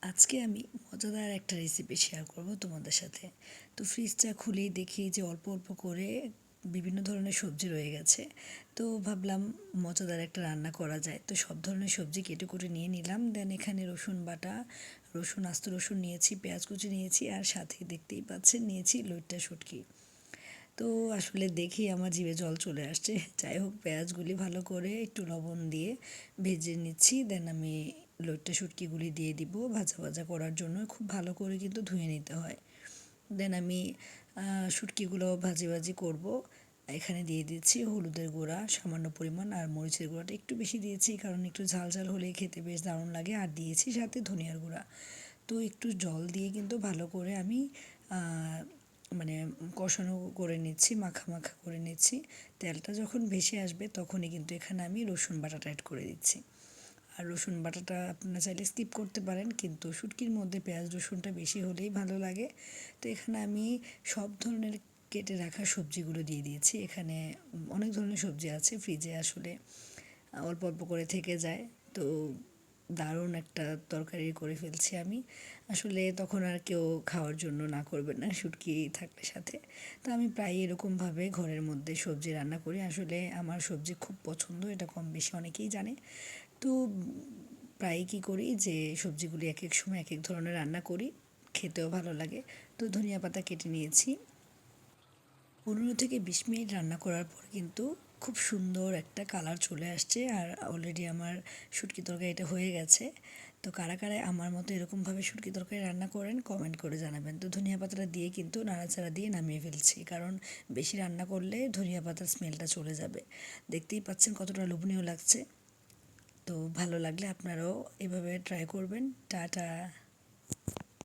আজকে আমি মজাদার একটা রেসিপি শেয়ার করব তোমাদের সাথে। তো ফ্রিজটা খুলেই দেখি যে অল্প অল্প করে বিভিন্ন ধরনের সবজি রয়ে গেছে। তো ভাবলাম মজাদার একটা রান্না করা যায়। তো সব ধরনের সবজি কেটে কুটে নিয়ে নিলাম। দেন এখানে রসুন বাটা, আস্ত রসুন নিয়েছি, পেঁয়াজ কুচি নিয়েছি, আর সাথে দেখতেই পাচ্ছেন নিয়েছি লইট্টা শুটকি। তো আসলে দেখি আমার জিভে জল চলে আসছে। যাই হোক, পেঁয়াজগুলি ভালো করে একটু লবণ দিয়ে ভেজে নিচ্ছি। দেন আমি লইট্টা শুটকিগুলি দিয়ে দিব ভাজা ভাজা করার জন্য। খুব ভালো করে কিন্তু ধুয়ে নিতে হয়। দেন আমি শুটকিগুলো ভাজি ভাজি করব। এখানে দিয়ে দিচ্ছি হলুদের গুঁড়া সামান্য পরিমাণ, আর মরিচের গুঁড়াটা একটু বেশি দিয়েছি কারণ একটু ঝাল ঝাল হলে খেতে বেশ দারুণ লাগে। আর দিয়েছি সাথে ধনিয়ার গুঁড়া। তো একটু জল দিয়ে কিন্তু ভালো করে আমি মানে কষানো করে নিচ্ছি, মাখা মাখা করে নিচ্ছি। তেলটা যখন ভেসে আসবে তখনই কিন্তু এখানে আমি রসুন বাটাটা অ্যাড করে দিচ্ছি। আর রসুন বাটাটা আপনারা চাইলে স্কিপ করতে পারেন, কিন্তু শুটকির মধ্যে পেঁয়াজ রসুনটা বেশি হলেই ভালো লাগে। তো এখানে আমি সব ধরনের কেটে রাখা সবজিগুলো দিয়ে দিয়েছি। এখানে অনেক ধরনের সবজি আছে, ফ্রিজে আসলে অল্প অল্প করে থেকে যায়। তো দারুণ একটা তরকারি করে ফেলছি আমি। আসলে তখন আর কেউ খাওয়ার জন্য না করবে না শুটকি থাকলে সাথে। তো আমি প্রায় এরকমভাবে ঘরের মধ্যে সবজি রান্না করি। আসলে আমার সবজি খুব পছন্দ, এটা কম বেশি অনেকেই জানে। তো প্রায়ই কী করি যে সবজিগুলি এক এক সময় এক এক ধরনের রান্না করি, খেতেও ভালো লাগে। তো ধনিয়া পাতা কেটে নিয়েছি। 15 থেকে 20 মিনিট রান্না করার পর কিন্তু খুব সুন্দর একটা কালার চলে আসছে, আর অলরেডি আমার শুটকি তরকারিটা হয়ে গেছে। তো কারা কারা আমার মতো এরকমভাবে শুটকি তরকারি রান্না করেন কমেন্ট করে জানাবেন। তো ধনিয়া পাতাটা দিয়ে কিন্তু নাড়াচাড়া দিয়ে নামিয়ে ফেলছি, কারণ বেশি রান্না করলে ধনিয়া পাতার স্মেলটা চলে যাবে। দেখতেই পাচ্ছেন কতটা লোভনীয় লাগছে। তো ভালো লাগলে আপনারাও এভাবে ট্রাই করবেন। টাটা।